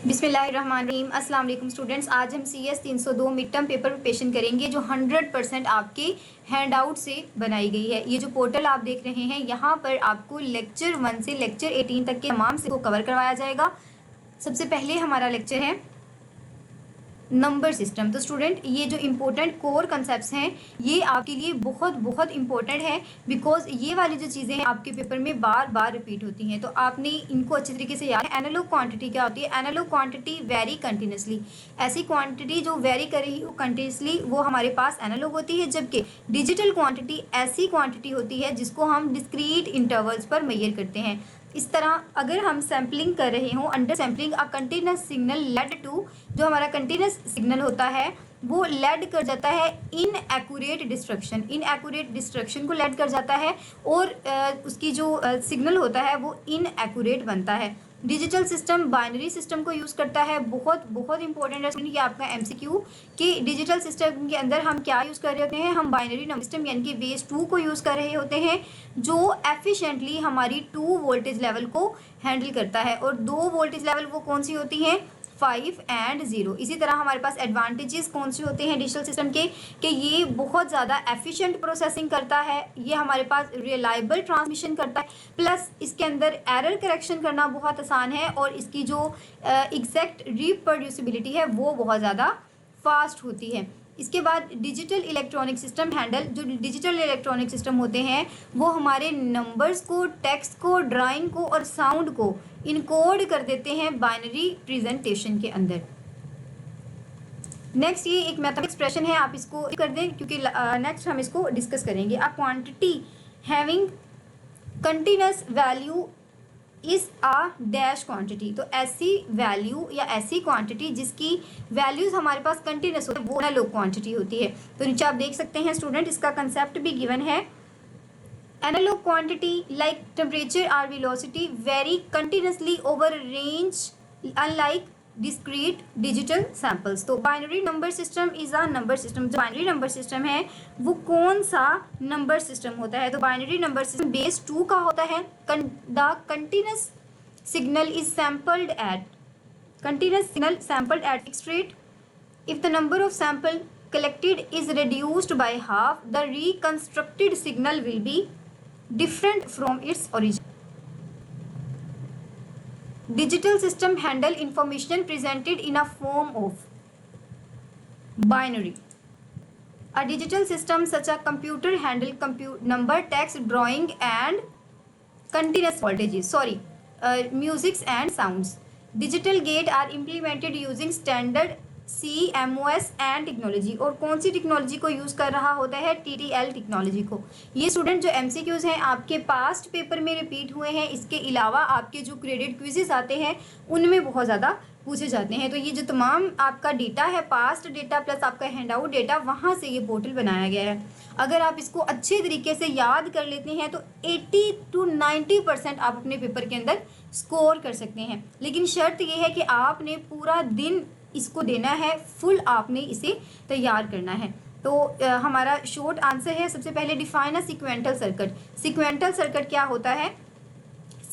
बिस्मिल्लाहिर्रहमानिर्रहीम। अस्सलाम वालेकुम स्टूडेंट्स। आज हम CS 302 mid term paper preparation करेंगे जो 100% आपके हैंड आउट से बनाई गई है। ये जो पोर्टल आप देख रहे हैं यहाँ पर आपको लेक्चर 1 से लेक्चर 18 तक के तमाम से को कवर करवाया जाएगा। सबसे पहले हमारा लेक्चर है नंबर सिस्टम। तो स्टूडेंट ये जो इम्पोर्टेंट कोर कंसेप्ट्स हैं ये आपके लिए बहुत बहुत इम्पोर्टेंट है, बिकॉज ये वाली जो चीज़ें हैं आपके पेपर में बार बार रिपीट होती हैं, तो आपने इनको अच्छे तरीके से याद है। एनालॉग क्वांटिटी क्या होती है? एनालॉग क्वांटिटी वेरी कंटिन्यूसली, ऐसी क्वांटिटी जो वेरी कर रही हो कंटिन्यूसली वो हमारे पास एनालॉग होती है, जबकि डिजिटल क्वांटिटी ऐसी क्वांटिटी होती है जिसको हम डिस्क्रीट इंटरवल्स पर मेजर करते हैं। इस तरह अगर हम सैम्पलिंग कर रहे हों, under sampling a continuous signal led to, जो हमारा कंटिन्यूस सिग्नल होता है वो लेड कर जाता है इन एक्यूरेट डिस्ट्रक्शन, इन एक्यूरेट डिस्ट्रक्शन को लेड कर जाता है और उसकी जो सिग्नल होता है वो इन एक्यूरेट बनता है। डिजिटल सिस्टम बाइनरी सिस्टम को यूज़ करता है। बहुत बहुत इंपॉर्टेंट है ये आपका MCQ कि डिजिटल सिस्टम के अंदर हम क्या यूज़ कर रहे होते हैं, हम बाइनरी नंबर सिस्टम यानी कि बेस 2 को यूज़ कर रहे होते हैं जो एफिशिएंटली हमारी 2 वोल्टेज लेवल को हैंडल करता है। और 2 वोल्टेज लेवल वो कौन सी होती हैं? 5 एंड 0। इसी तरह हमारे पास एडवांटेजेस कौन से होते हैं डिजिटल सिस्टम के कि ये बहुत ज़्यादा एफिशिएंट प्रोसेसिंग करता है, ये हमारे पास रिलायबल ट्रांसमिशन करता है, प्लस इसके अंदर एरर करेक्शन करना बहुत आसान है और इसकी जो एग्जैक्ट रिप्रोड्यूसिबिलिटी है वो बहुत ज़्यादा फास्ट होती है। इसके बाद डिजिटल इलेक्ट्रॉनिक सिस्टम हैंडल, जो डिजिटल इलेक्ट्रॉनिक सिस्टम होते हैं वो हमारे नंबर्स को, टेक्स्ट को, ड्राइंग को और साउंड को इनकोड कर देते हैं बाइनरी प्रेजेंटेशन के अंदर। नेक्स्ट ये एक मैथमेटिकल एक्सप्रेशन है, आप इसको कर दें क्योंकि नेक्स्ट हम इसको डिस्कस करेंगे। A quantity having continuous value is a dash quantity, तो ऐसी वैल्यू या ऐसी क्वांटिटी जिसकी वैल्यूज हमारे पास कंटिन्यूस होती है वो एनालॉग क्वांटिटी होती है। तो नीचे आप देख सकते हैं स्टूडेंट, इसका कंसेप्ट भी गिवन है। एनालॉग क्वांटिटी लाइक टेम्परेचर और velocity vary continuously over range unlike discrete digital samples. तो binary number system is a number system. जो बाइनरी नंबर सिस्टम है वो कौन सा नंबर सिस्टम होता है? तो बाइनरी नंबर सिस्टम बेस 2 का होता है। The continuous signal is sampled at continuous signal sampled at fixed rate. If the number of sample collected is reduced by half, the reconstructed signal will be different from its origin. Digital system handle information presented in a form of binary. A digital system such a computer handle number, text, drawing and continuous voltages, musics and sounds. Digital gate are implemented using standard CMOS and technology. और कौन सी technology को use कर रहा होता है? TTL technology को। ये student जो MCQs हैं आपके पास्ट पेपर में रिपीट हुए हैं, इसके अलावा आपके जो क्रेडिट क्विजेस आते हैं उनमें बहुत ज़्यादा पूछे जाते हैं। तो ये जो तमाम आपका डेटा है, पास्ट डेटा प्लस आपका हैंड आउट डेटा, वहाँ से ये पोर्टल बनाया गया है। अगर आप इसको अच्छे तरीके से याद कर लेते हैं तो 80 to 90% आप अपने पेपर के अंदर स्कोर कर सकते हैं। लेकिन शर्त ये है कि आपने पूरा दिन इसको देना है, फुल आपने इसे तैयार करना है। तो हमारा शॉर्ट आंसर है, सबसे पहले डिफाइन अ सिक्वेंटल सर्किट। सिक्वेंटल सर्किट क्या होता है?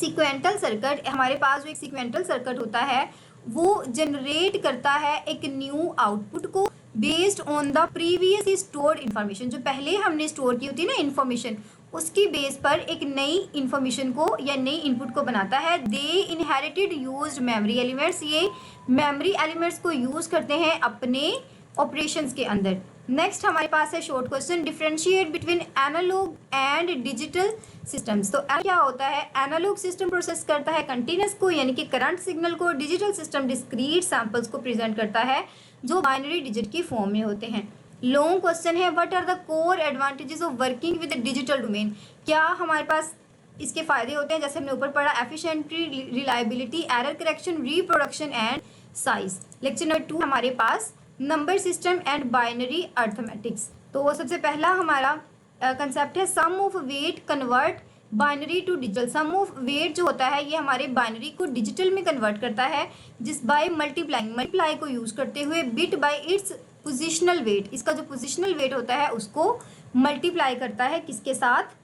सिक्वेंटल सर्किट, हमारे पास जो एक सिक्वेंटल सर्किट होता है वो जनरेट करता है एक न्यू आउटपुट को based on the previously stored information. जो पहले हमने स्टोर की होती है ना इन्फॉर्मेशन, उसकी बेस पर एक नई इन्फॉर्मेशन को या नई इनपुट को बनाता है। दे इनहेरिटेड यूज्ड मेमोरी एलिमेंट्स, ये मेमोरी एलिमेंट्स को यूज़ करते हैं अपने ऑपरेशंस के अंदर। नेक्स्ट हमारे पास है short question, differentiate between analog and digital systems. तो क्या होता है? एनालॉग सिस्टम प्रोसेस करता है कंटिन्यूस को यानी कि करंट सिग्नल को, डिजिटल सिस्टम डिस्क्रीट सैंपल्स को प्रेजेंट करता है जो बाइनरी डिजिट की फॉर्म में होते हैं। लॉन्ग क्वेश्चन है, what are the core advantages of working with digital domain. क्या हमारे पास इसके फायदे होते हैं? जैसे हमने ऊपर पढ़ा, efficiency, reliability, error correction, reproduction and size. Lecture number 2 हमारे पास number system and binary arithmetics. तो सबसे पहला हमारा कंसेप्ट है sum of weight convert binary to digital. Sum of weight जो होता है ये हमारे बाइनरी को डिजिटल में कन्वर्ट करता है जिस बाय मल्टीप्लाई को यूज़ करते हुए bit by its positional weight. इसका जो पोजिशनल वेट होता है उसको मल्टीप्लाई करता है किसके साथ?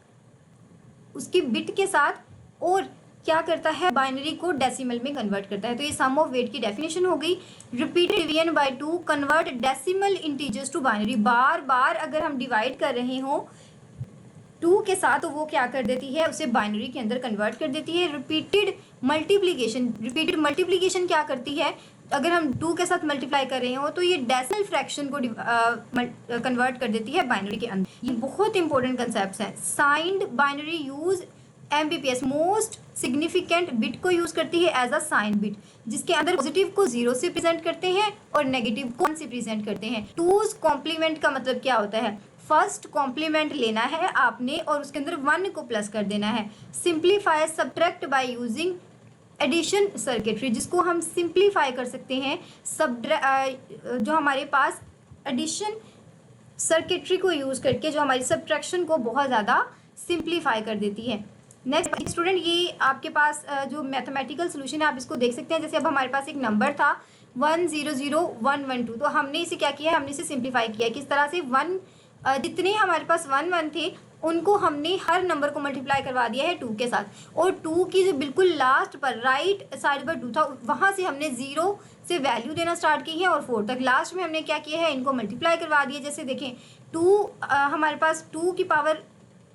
उसकी बिट के साथ। और क्या करता है, बाइनरी को डेसिमल में कन्वर्ट करता है। तो ये सम ऑफ वेट की डेफिनेशन हो गई। Repeated division by 2 convert decimal integers to binary. बार बार अगर हम डिवाइड कर रहे हों 2 के साथ तो वो क्या कर देती है, उसे बाइनरी के अंदर कन्वर्ट कर देती है। रिपीटेड मल्टीप्लिकेशन क्या करती है, अगर हम 2 के साथ मल्टीप्लाई कर रहे हो तो ये डेसिमल फ्रैक्शन को कन्वर्ट कर देती है बाइनरी के अंदर। ये बहुत इंपॉर्टेंट कंसेप्ट हैं। Signed binary use MPPS most significant bit को यूज करती है एज अ साइन बिट, जिसके अंदर पॉजिटिव को 0 से प्रेजेंट करते हैं और नेगेटिव को 1 से प्रेजेंट करते हैं। 2's कॉम्प्लीमेंट का मतलब क्या होता है, फर्स्ट कॉम्प्लीमेंट लेना है आपने और उसके अंदर 1 को प्लस कर देना है। Simplify subtract by using addition circuitry, जिसको हम सिंप्लीफाई कर सकते हैं जो हमारे पास एडिशन सर्किटरी को यूज करके जो हमारी सब्ट्रैक्शन को बहुत ज़्यादा सिंप्लीफाई कर देती है। नेक्स्ट स्टूडेंट, ये आपके पास जो मैथमेटिकल सोल्यूशन है आप इसको देख सकते हैं। जैसे अब हमारे पास एक नंबर था 100112, तो हमने इसे क्या किया है, हमने इसे सिंप्लीफाई किया है। किस तरह से, जितने हमारे पास 1 थे उनको हमने हर नंबर को मल्टीप्लाई करवा दिया है 2 के साथ, और 2 की जो बिल्कुल लास्ट पर राइट साइड पर 2 था वहाँ से हमने 0 से वैल्यू देना स्टार्ट की है और 4 तक लास्ट में हमने क्या किया है, इनको मल्टीप्लाई करवा दिया। जैसे देखें 2 हमारे पास 2 की पावर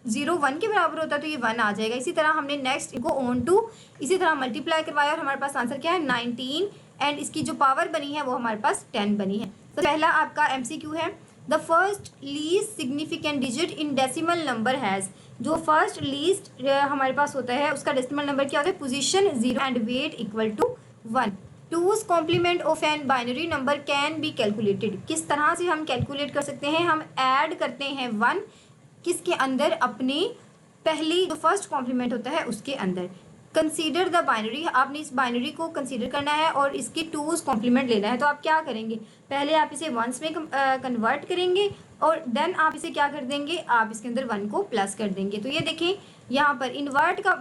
0 1 के बराबर होता है तो ये 1 आ जाएगा। इसी तरह हमने नेक्स्ट इनको ऑन टू इसी तरह मल्टीप्लाई करवाया और हमारे पास आंसर क्या है 19, एंड इसकी जो पावर बनी है वो हमारे पास 10 बनी है। तो पहला आपका MCQ है, the first least significant digit in decimal number has, जो फर्स्ट लीस्ट हमारे पास होता है उसका डेसिमल नंबर क्या होता है, position 0 and weight equal to 1। 2's complement of an binary number can be calculated, किस तरह से हम कैलकुलेट कर सकते हैं, हम ऐड करते हैं 1 किसके अंदर, अपने पहली जो फर्स्ट कॉम्प्लीमेंट होता है उसके अंदर। कंसीडर द बाइनरी, आपने इस बाइनरी को कंसीडर करना है और इसकी 2's कॉम्प्लीमेंट लेना है। तो आप क्या करेंगे, पहले आप इसे 1s में कन्वर्ट करेंगे और देन आप इसे क्या कर देंगे, आप इसके अंदर 1 को प्लस कर देंगे। तो ये देखें यहाँ पर इन्वर्ट का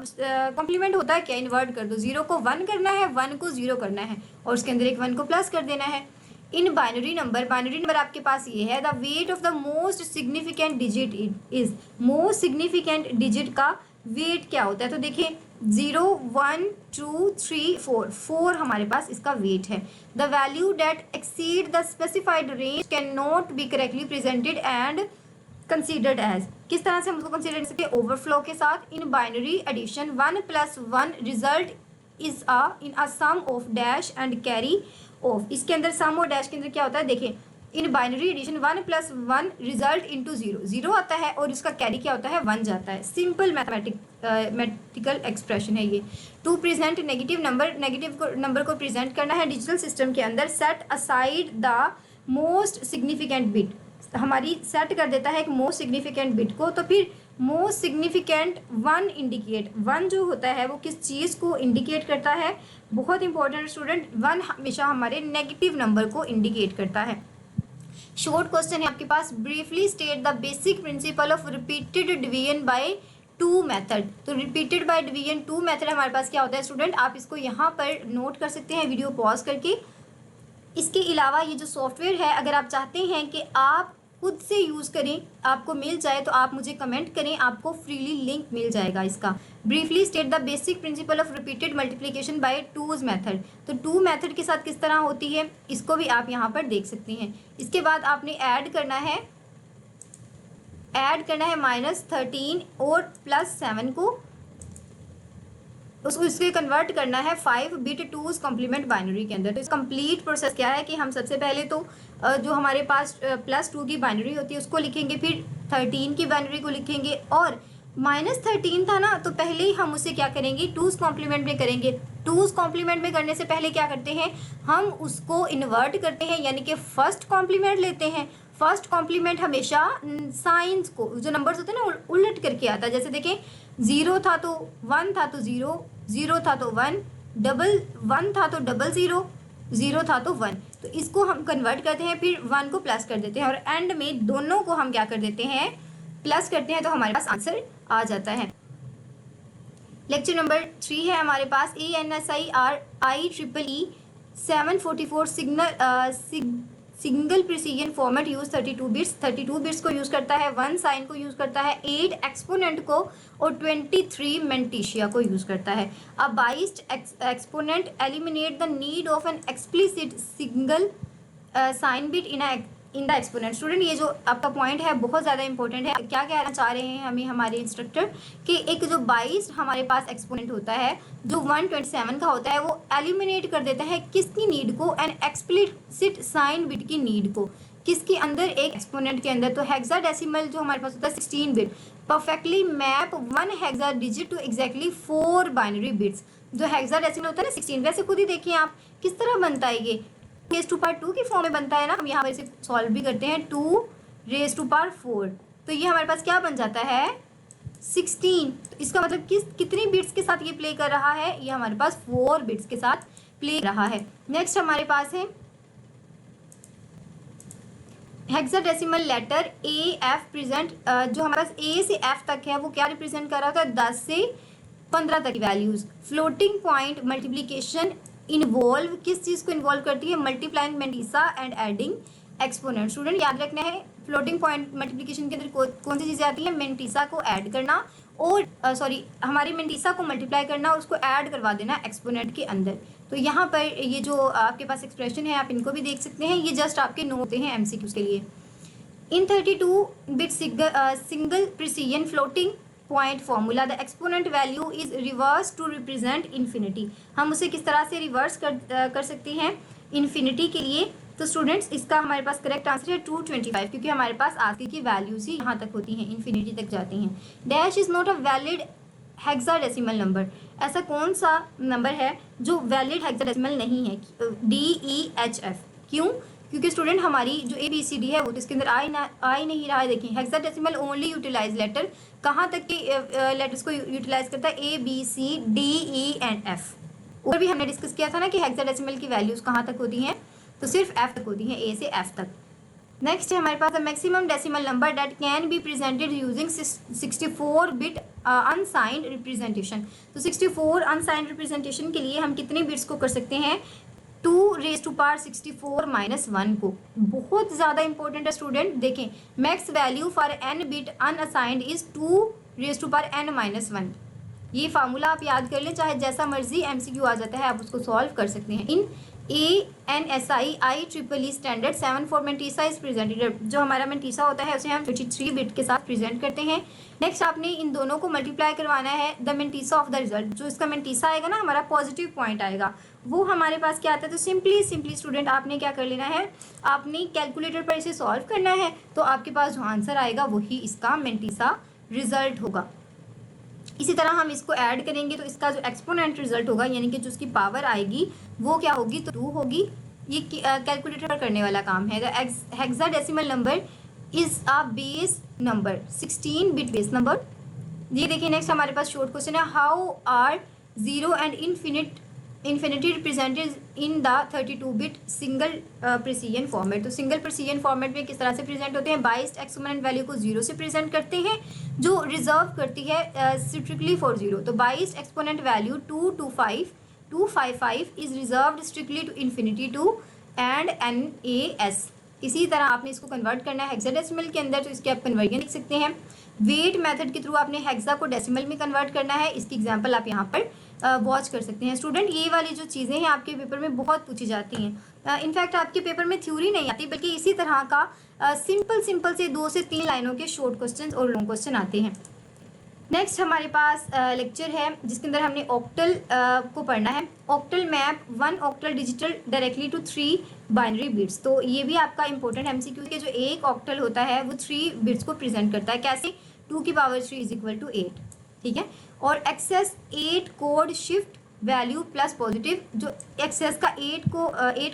कॉम्प्लीमेंट होता है क्या, इन्वर्ट कर दो, 0 को 1 करना है, 1 को 0 करना है और उसके अंदर एक 1 को प्लस कर देना है। इन बाइनरी नंबर आपके पास ये है, the weight of the most significant digit is, most significant digit का वेट क्या होता है। तो देखिए 0 1 2 3 4 हमारे पास इसका वेट है। The value that exceed the specified range can not be correctly presented and considered as, किस तरह से हम उसको कंसीडर कर सकते हैं, ओवरफ्लो के साथ। In binary addition 1 + 1 result is in a sum of dash and carry of, इसके अंदर सम और डैश के अंदर क्या होता है, देखिए in binary addition 1 + 1 result into 0 आता है और इसका कैरी क्या होता है, 1 जाता है। सिंपल मैथमेटिकल एक्सप्रेशन है ये। टू प्रेजेंट नेगेटिव नंबर को प्रेजेंट करना है डिजिटल सिस्टम के अंदर, set aside the most significant bit, हमारी सेट कर देता है एक मोस्ट सिग्निफिकेंट बिट को। तो फिर मोस्ट सिग्निफिकेंट 1 इंडिकेट, 1 जो होता है वो किस चीज़ को इंडिकेट करता है, बहुत इंपॉर्टेंट स्टूडेंट, 1 हमेशा हमारे नेगेटिव नंबर को इंडिकेट करता है। शॉर्ट क्वेश्चन है आपके पास, briefly state the basic principle of repeated division by 2 method. तो रिपीटेड बाय डिवीजन 2 मेथड हमारे पास क्या होता है स्टूडेंट, आप इसको यहाँ पर नोट कर सकते हैं वीडियो पॉज करके। इसके अलावा ये जो सॉफ्टवेयर है अगर आप चाहते हैं कि आप खुद से यूज़ करें, आपको मिल जाए, तो आप मुझे कमेंट करें, आपको फ्रीली लिंक मिल जाएगा इसका। Briefly state the basic principle of repeated multiplication bye 2's method, तो 2 मेथड के साथ किस तरह होती है इसको भी आप यहाँ पर देख सकते हैं। इसके बाद आपने ऐड करना है -13 और +7 को, उसको इसके कन्वर्ट करना है 5 बिट 2's कॉम्प्लीमेंट बाइनरी के अंदर। तो इस कंप्लीट प्रोसेस क्या है कि हम सबसे पहले तो जो हमारे पास +2 की बाइनरी होती है उसको लिखेंगे, फिर 13 की बाइनरी को लिखेंगे, और -13 था ना तो पहले ही हम उसे क्या करेंगे, 2's कॉम्प्लीमेंट में करेंगे। 2's कॉम्प्लीमेंट में करने से पहले क्या करते हैं, हम उसको इन्वर्ट करते हैं, यानी कि फर्स्ट कॉम्प्लीमेंट लेते हैं। फर्स्ट कॉम्प्लीमेंट हमेशा साइंस को, जो नंबर्स होते हैं ना, उलट करके आता है। जैसे देखें 0 था तो 1 था तो 0, 0 था तो 1, 1 था तो 0, 0 था तो 1। तो इसको हम कन्वर्ट करते हैं, फिर 1 को प्लस कर देते हैं और एंड में दोनों को हम क्या कर देते हैं, प्लस करते हैं, तो हमारे पास आंसर आ जाता है। लेक्चर नंबर 3 है हमारे पास, ANSI IEEE 744 single precision format use 32 bits, 32 bits को यूज करता है, 1 साइन को यूज करता है, 8 एक्सपोनेंट को और 23 मेंटिशिया को यूज करता है। A biased exponent eliminate the need of an explicit single sign bit in the exponent. Student ये जो आपका पॉइंट है बहुत ज़्यादा इंपॉर्टेंट है। क्या कहना चाह रहे हैं हमें हमारे इंस्ट्रक्टर कि एक जो 22 हमारे पास एक्सपोनेंट होता है जो 127 का होता है वो एलिमिनेट कर देता है किसकी नीड को, एन एक्सप्लिसिट साइन बिट की नीड को, किसके अंदर, एक एक्सपोनेंट के अंदर। तो हेक्साडेसिमल जो हमारे पास होता है 16 bit perfectly map 1 hexa digit to exactly 4 binary bits. जो हेक्साडेसिमल होता है ना 16, वैसे खुद ही देखिए आप किस तरह बनता है ये रेज टू पावर 2 की फॉर्म में बनता है ना। हम यहाँ पर इसे सॉल्व भी करते हैं 2 रेज टू पावर 4, तो ये हमारे पास क्या बन जाता है 16। तो इसका मतलब कितनी बिट्स के साथ ये प्ले कर रहा है, ये हमारे पास 4 बिट्स के साथ प्ले कर रहा है। नेक्स्ट हमारे पास है hexadecimal letter A F present, जो हमारे पास ए से एफ तक है वो क्या रिप्रेजेंट कर रहा होता है 10 से 15 तक की values. Floating point multiplication involve किस चीज़ को इन्वॉल्व करती है, multiplying mantissa and adding exponent. Student याद रखना है फ्लोटिंग पॉइंट मल्टीप्लिकेशन के अंदर कौन सी चीज़ें आती है, मेंटिसा को ऐड करना और हमारी मेंटिसा को मल्टीप्लाई करना और उसको ऐड करवा देना एक्सपोनेंट के अंदर। तो यहाँ पर ये जो आपके पास एक्सप्रेशन है आप इनको भी देख सकते हैं, ये जस्ट आपके नोट होते हैं एमसीक्यूज के लिए। In 32 bit single precision floating point formula the exponent value is reverse to represent infinity. हम उसे किस तरह से रिवर्स कर सकते हैं इन्फिनिटी के लिए। तो स्टूडेंट्स इसका हमारे पास करेक्ट आंसर है 225, क्योंकि हमारे पास आगे की वैल्यूज ही यहाँ तक होती हैं, इन्फिनिटी तक जाती हैं। Dash is not a valid hexadecimal number. ऐसा कौन सा नंबर है जो वैलिड हेक्साडेसिमल नहीं है, DEHF। क्यों? क्योंकि स्टूडेंट हमारी जो ABCD है वो तो इसके अंदर आ ही नहीं रहा है। देखिए हेक्साडेसिमल ओनली यूटिलाइज लेटर कहाँ तक के लेटर्स को यूटिलाइज करता है, ABCDE एंड F। ऊपर भी हमने डिस्कस किया था ना कि हेक्साडेसिमल की वैल्यूज कहाँ तक होती हैं, तो सिर्फ F तक होती हैं, A से F तक। नेक्स्ट है हमारे पास the maximum decimal number that can be presented using 64 bit unsigned representation. तो 64 अनसाइंड रिप्रेजेंटेशन के लिए हम कितने बिट्स को कर सकते हैं, 2 रेज टू पावर 64 माइनस 1 को। बहुत ज़्यादा इंपॉर्टेंट है स्टूडेंट। देखें max value for n bit unassigned is 2 raise to power n minus 1। ये फार्मूला आप याद कर लें, चाहे जैसा मर्जी MCQ आ जाता है आप उसको सॉल्व कर सकते हैं। इन ANSI IEEE standard 7 for mantissa is presented. जो हमारा मेंटिसा होता है उसे हम 23 बिट के साथ प्रेजेंट करते हैं। नेक्स्ट आपने इन दोनों को मल्टीप्लाई करवाना है the mantissa of the result. जो इसका मेंटिसा आएगा ना हमारा पॉजिटिव पॉइंट आएगा, वो हमारे पास क्या आता है। तो सिंपली स्टूडेंट आपने क्या कर लेना है, आपने कैलकुलेटर पर इसे सॉल्व करना है, तो आपके पास जो आंसर आएगा वही इसका मेंटिसा रिजल्ट होगा। इसी तरह हम इसको ऐड करेंगे तो इसका जो एक्सपोनेंट रिजल्ट होगा यानी कि जो उसकी पावर आएगी वो क्या होगी, तो 2 होगी। ये कैलकुलेटर पर करने वाला काम है। The hexadecimal number is a base number, 16 bit base number. ये देखिए नेक्स्ट हमारे पास शॉर्ट क्वेश्चन है, how are 0 and infinity represented in the 32 bit single precision format. तो सिंगल प्रिसीजन फॉर्मेट में किस तरह से प्रेजेंट होते हैं, बाइस्ड एक्सपोनेंट वैल्यू को 0 से प्रेजेंट करते हैं जो रिजर्व करती है स्ट्रिक्टली फॉर 0। तो biased exponent value 255 is reserved strictly to infinity to and NAS। इसी तरह आपने इसको कन्वर्ट करना है हेक्साडेसिमल के अंदर, तो इसके आप कन्वर्जन लिख सकते हैं। वेट मेथड के थ्रू आपने हेक्सा को डेसिमल में कन्वर्ट करना है। इसकी एग्जांपल आप यहाँ पर वॉच कर सकते हैं। स्टूडेंट ये वाली जो चीज़ें हैं आपके पेपर में बहुत पूछी जाती हैं। इनफैक्ट आपके पेपर में थ्योरी नहीं आती बल्कि इसी तरह का सिंपल से 2 से 3 लाइनों के शॉर्ट क्वेश्चन और लॉन्ग क्वेश्चन आते हैं। नेक्स्ट हमारे पास लेक्चर है जिसके अंदर हमने ऑक्टल को पढ़ना है। Octal map 1 octal digital directly to 3 binary bits. तो ये भी आपका इंपॉर्टेंट MCQ के, जो एक ऑक्टल होता है वो 3 बिट्स को प्रेजेंट करता है। कैसे, 2 की पावर 3 इज इक्वल टू 8, ठीक है। और excess 8 code shift value plus positive, जो एक्सेस का 8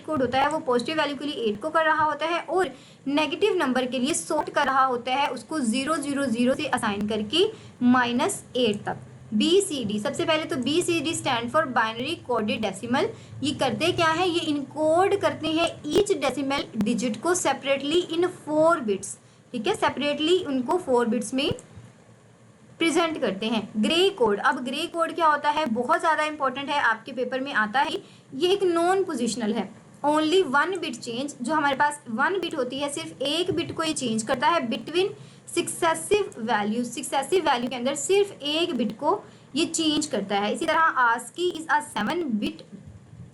कोड होता है वो पॉजिटिव वैल्यू के लिए 8 को कर रहा होता है और नेगेटिव नंबर के लिए सॉर्ट कर रहा होता है उसको 000 से असाइन करके -8 तक। BCD, सबसे पहले तो BCD stand for binary coded decimal. ये करते क्या है, ये इनकोड करते हैं ईच डेसिमल डिजिट को सेपरेटली इन 4 बिट्स, ठीक है। सेपरेटली उनको 4 बिट्स में प्रेजेंट करते हैं। ग्रे कोड, अब ग्रे कोड क्या होता है, बहुत ज़्यादा इंपॉर्टेंट है, आपके पेपर में आता है। ये एक नॉन पोजिशनल है। ओनली वन बिट चेंज, जो हमारे पास वन बिट होती है सिर्फ एक बिट को ये चेंज करता है between successive values, successive value के अंदर सिर्फ एक बिट को ये चेंज करता है। इसी तरह ASCII is a 7 bit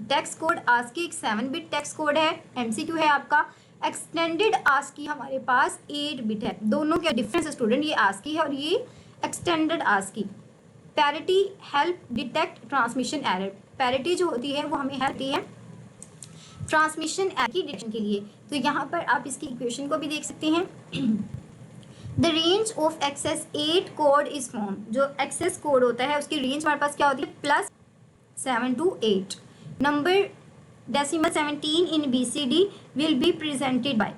text code, ASCII एक 7 बिट टेक्स्ट कोड है, एमसीक्यू है आपका। एक्सटेंडेड आस्की हमारे पास 8 बिट है। दोनों के डिफरेंस स्टूडेंट, ये आस्की है और ये extended ASCII. Parity help detect transmission error, parity जो होती है वो हमें हेल्प होती है ट्रांसमिशन एरर की डिटेक्शन के लिए। तो यहाँ पर आप इसकी इक्वेशन को भी देख सकते हैं। The range of excess 8 code is form, जो एक्सेस कोड होता है उसकी रेंज हमारे पास क्या होती है +7 to 8। Number decimal 17 in BCD will be presented by,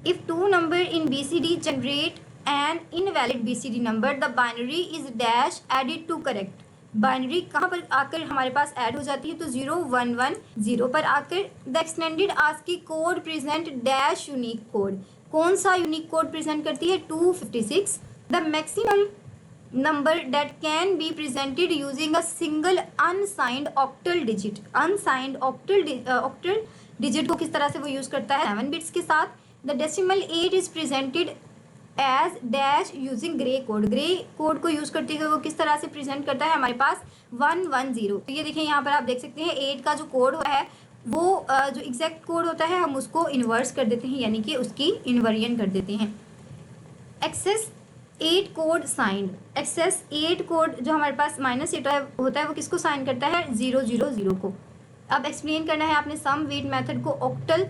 if two number in BCD generate an invalid BCD number, the binary is dash added to correct। Binary कहाँ पर आकर हमारे पास ऐड हो जाती है, तो 0 1 1 0 पर आकर। The extended ASCII code present dash unique code, कौन सा यूनिक कोड प्रेजेंट करती है 256। The maximum number that can be presented using a single unsigned octal digit, unsigned octal digit को किस तरह से वो यूज करता है 7 बिट्स के साथ। The decimal 8 is presented as dash using gray code, gray code को यूज करते हुए वो किस तरह से प्रेजेंट करता है हमारे पास 110। तो ये देखिए यहाँ पर आप देख सकते हैं 8 का जो कोड है वो जो एग्जैक्ट कोड होता है हम उसको इन्वर्स कर देते हैं, यानी कि उसकी इन्वर्जन कर देते हैं। Excess 8 code signed, excess 8 code जो हमारे पास -8 होता है वो किसको साइन करता है 000 को। अब एक्सप्लेन करना है आपने सम वेट मेथड को ऑक्टल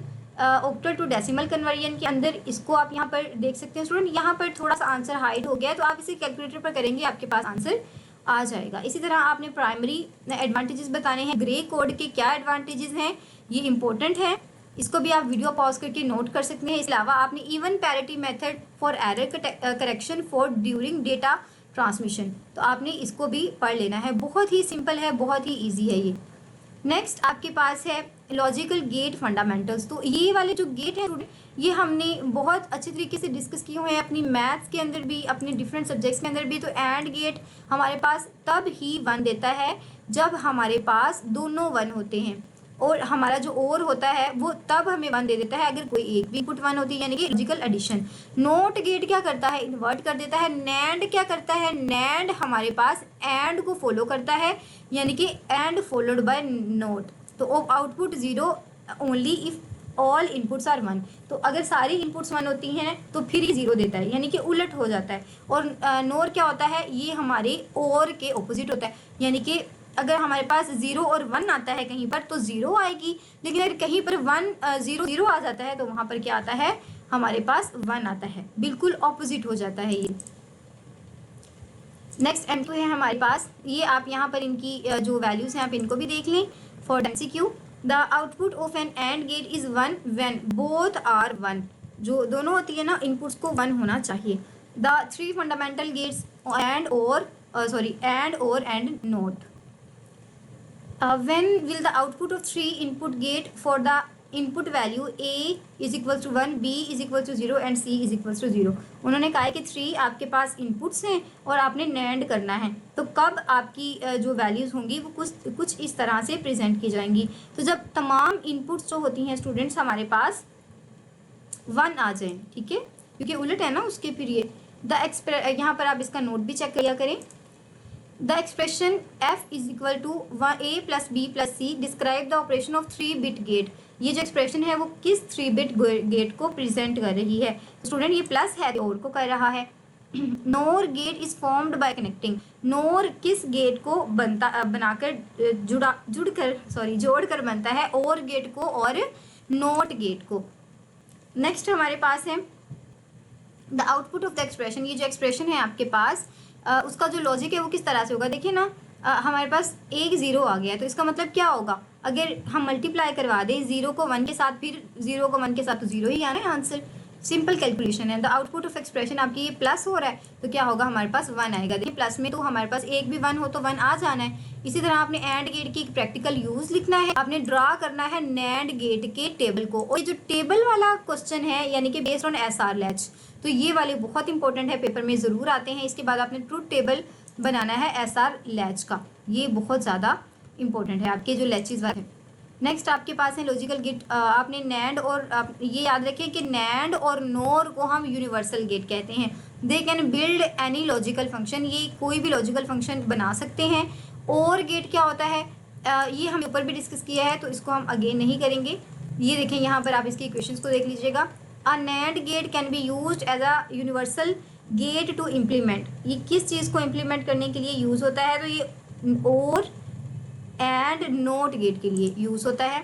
टू डेसिमल कन्वर्जन के अंदर। इसको आप यहाँ पर देख सकते हैं स्टूडेंट, यहाँ पर थोड़ा सा आंसर हाइड हो गया है तो आप इसे कैलकुलेटर पर करेंगे आपके पास आंसर आ जाएगा। इसी तरह आपने प्राइमरी एडवांटेजेस बताने हैं, ग्रे कोड के क्या एडवांटेजेस हैं ये इंपॉर्टेंट है, इसको भी आप वीडियो पॉज करके नोट कर सकते हैं। इसके अलावा आपने even parity method for error correction for during data transmission, तो आपने इसको भी पढ़ लेना है। बहुत ही सिंपल है, बहुत ही ईजी है ये। नेक्स्ट आपके पास है लॉजिकल गेट फंडामेंटल्स। तो ये वाले जो गेट हैं ये हमने बहुत अच्छे तरीके से डिस्कस किए हुए हैं अपनी मैथ्स के अंदर भी, अपने डिफरेंट सब्जेक्ट्स के अंदर भी। तो एंड गेट हमारे पास तब ही 1 देता है जब हमारे पास दोनों 1 होते हैं, और हमारा जो और होता है वो तब हमें 1 दे देता है अगर कोई एक भी इनपुट 1 होती है, यानी कि लॉजिकल एडिशन। नॉट गेट क्या करता है, इन्वर्ट कर देता है। नैंड क्या करता है, नैंड हमारे पास एंड को फॉलो करता है, यानी कि एंड फॉलोड बाय नॉट। तो output 0 only if all inputs are 1। तो अगर सारी इनपुट्स 1 होती हैं तो फिर ये 0 देता है, यानी कि उलट हो जाता है। और नोर क्या होता है, ये हमारे और के ऑपोजिट होता है, यानी कि अगर हमारे पास 0 और 1 आता है कहीं पर तो 0 आएगी, लेकिन अगर कहीं पर 0 आ जाता है तो वहाँ पर क्या आता है हमारे पास 1 आता है, बिल्कुल ऑपोजिट हो जाता है ये। नेक्स्ट M2 है हमारे पास, ये आप यहाँ पर इनकी जो वैल्यूज हैं आप इनको भी देख लें for MCQ। The output of an and gate is 1 when both are 1, जो दोनों होती है ना इनपुट्स को 1 होना चाहिए। द 3 फंडामेंटल गेट्स एंड और and not. When will the output of 3 input gate for the input value A is equal to 1, B is equal to 0 and C is equal to 0। उन्होंने कहा है कि 3 आपके पास inputs हैं और आपने NAND करना है, तो कब आपकी जो वैल्यूज़ होंगी वो कुछ इस तरह से प्रेजेंट की जाएंगी। तो जब तमाम इनपुट्स जो होती हैं स्टूडेंट्स हमारे पास 1 आ जाएं, ठीक है, क्योंकि उलट है ना उसके। फिर ये यहाँ पर आप इसका नोट भी चेक किया करें। The expression f is equal to a plus b plus c describe the operation of 3 bit gate. ये जो एक्सप्रेशन है वो किस 3 बिट गेट को प्रेजेंट कर रही है स्टूडेंट, ये प्लस है तो और को कर रहा है। NOR gate is formed by connecting, NOR किस गेट को बनाकर जोड़कर बनता है, और गेट को और नोट गेट को। नेक्स्ट हमारे पास है the output of the expression. ये जो एक्सप्रेशन है आपके पास उसका जो लॉजिक है वो किस तरह से होगा, देखिए ना हमारे पास एक 0 आ गया है, तो इसका मतलब क्या होगा, अगर हम मल्टीप्लाई करवा दें 0 को 1 के साथ फिर 0 को 1 के साथ तो 0 ही आना है आंसर। सिंपल कैलकुलेशन है। द आउटपुट ऑफ एक्सप्रेशन आपकी ये प्लस हो रहा है तो क्या होगा हमारे पास 1 आएगा। देखिए प्लस में तो हमारे पास एक भी 1 हो तो 1 आ जाना है। इसी तरह आपने एंड गेट की एक प्रैक्टिकल यूज लिखना है, आपने ड्रा करना है नैंड गेट के टेबल को। और ये जो टेबल वाला क्वेश्चन है यानी कि बेस्ड ऑन SR लैच, तो ये वाले बहुत इंपॉर्टेंट है, पेपर में ज़रूर आते हैं। इसके बाद आपने ट्रूथ टेबल बनाना है SR लैच का, ये बहुत ज़्यादा इंपॉर्टेंट है आपके जो लैचेज वाले हैं। नेक्स्ट आपके पास है लॉजिकल गेट। आपने नैंड और ये याद रखें कि नैंड और नोर को हम यूनिवर्सल गेट कहते हैं। They can build any logical function, ये कोई भी लॉजिकल फंक्शन बना सकते हैं। और गेट क्या होता है, ये हम ऊपर भी डिस्कस किया है तो इसको हम अगेन नहीं करेंगे। ये देखें यहाँ पर आप इसके इक्वेशंस को देख लीजिएगा। A NAND gate can be used as a universal gate to implement, ये किस चीज़ को इम्प्लीमेंट करने के लिए यूज़ होता है, तो ये और एंड नोट गेट के लिए यूज होता है।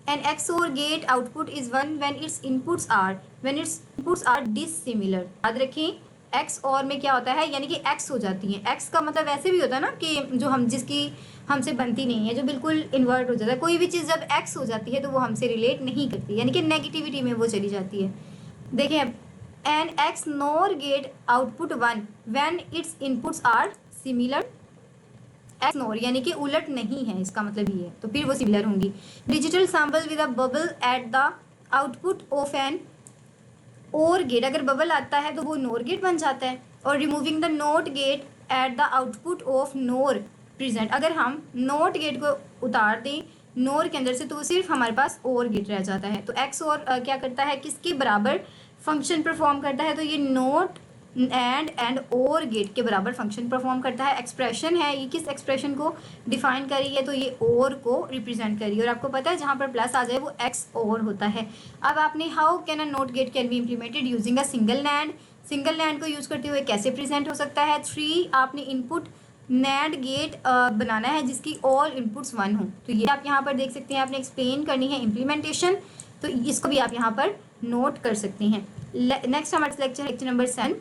An XOR gate output is one when its inputs are dissimilar. याद रखें XOR में क्या होता है, यानी कि X हो जाती है। X का मतलब वैसे भी होता है ना कि जो हम जिसकी हमसे बनती नहीं है, जो बिल्कुल इन्वर्ट हो जाता है। कोई भी चीज़ जब X हो जाती है तो वो हमसे रिलेट नहीं करती, यानी कि नेगेटिविटी में वो चली जाती है। देखिए an XNOR gate output one when its inputs are similar. XNOR यानी कि उलट नहीं है, इसका मतलब ये है, तो फिर वो सिमिलर होंगी। Digital sample with a bubble at the output of an or gate, अगर बबल आता है तो वो नोर गेट बन जाता है। और removing the not gate at the output of nor present, अगर हम नोट गेट को उतार दें नोर के अंदर से तो वो सिर्फ हमारे पास और गेट रह जाता है। तो XOR क्या करता है, किसके बराबर फंक्शन परफॉर्म करता है, तो ये नोट एंड और गेट के बराबर फंक्शन परफॉर्म करता है। एक्सप्रेशन है, ये किस एक्सप्रेशन को डिफाइन कर रही है, तो ये और को रिप्रेजेंट कर रही है। और आपको पता है जहाँ पर प्लस आ जाए वो एक्स और होता है। अब आपने how can a note gate can be implemented using a single NAND, single NAND को यूज करते हुए कैसे प्रेजेंट हो सकता है। 3 आपने इनपुट नैंड गेट बनाना है जिसकी ऑल इनपुट्स 1 हो, तो ये आप यहाँ पर देख सकते हैं। आपने एक्सप्लेन करनी है इम्प्लीमेंटेशन, तो इसको भी आप यहाँ पर नोट कर सकते हैं। नेक्स्ट हमारा लेक्चर नंबर 7।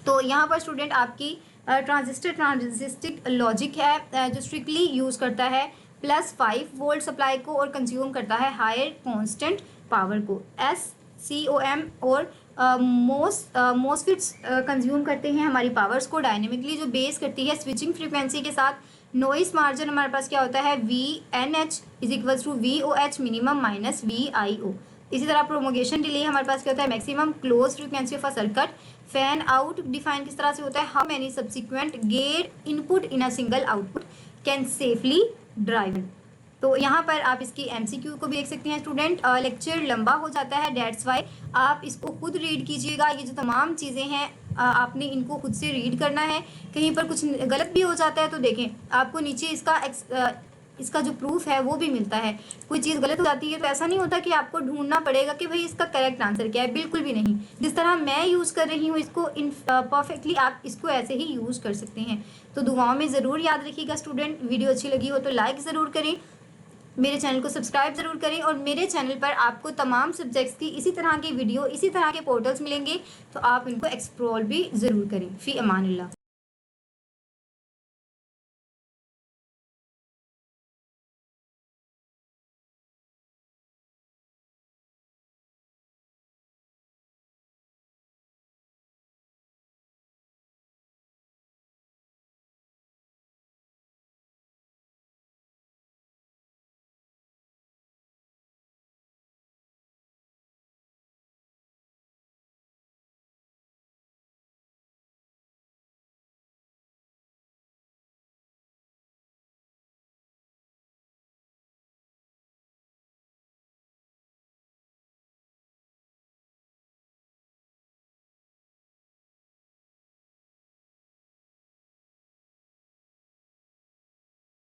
तो यहाँ पर स्टूडेंट आपकी ट्रांजिस्टिक लॉजिक है जो स्ट्रिक्टली यूज़ करता है +5 वोल्ट सप्लाई को और कंज्यूम करता है हायर कांस्टेंट पावर को। SCOM और मोसफिट्स कंज्यूम करते हैं हमारी पावर्स को डायनेमिकली, जो बेस करती है स्विचिंग फ्रीक्वेंसी के साथ। नॉइस मार्जिन हमारे पास क्या होता है, VNH is equals to VOH minimum minus VIO। इसी तरह प्रोमोगेशन डिले हमारे पास क्या होता है, maximum clock frequency of a circuit. Fan out define किस तरह से होता है, how many subsequent gate input in a single output can safely drive. तो यहाँ पर आप इसकी MCQ को भी देख सकते हैं स्टूडेंट। लेक्चर लंबा हो जाता है, डेट्स वाई आप इसको खुद रीड कीजिएगा। ये जो तमाम चीज़ें हैं आपने इनको खुद से रीड करना है। कहीं पर कुछ गलत भी हो जाता है तो देखें आपको नीचे इसका जो प्रूफ है वो भी मिलता है। कोई चीज़ गलत हो जाती है तो ऐसा नहीं होता कि आपको ढूंढना पड़ेगा कि भाई इसका करेक्ट आंसर क्या है, बिल्कुल भी नहीं। जिस तरह मैं यूज़ कर रही हूँ इसको परफेक्टली आप इसको ऐसे ही यूज़ कर सकते हैं। तो दुआओं में ज़रूर याद रखिएगा स्टूडेंट। वीडियो अच्छी लगी हो तो लाइक ज़रूर करें, मेरे चैनल को सब्सक्राइब ज़रूर करें, और मेरे चैनल पर आपको तमाम सब्जेक्ट्स की इसी तरह की वीडियो, इसी तरह के पोर्टल्स मिलेंगे, तो आप इनको एक्सप्लोर भी ज़रूर करें। फ़ी अमानिल्लाह।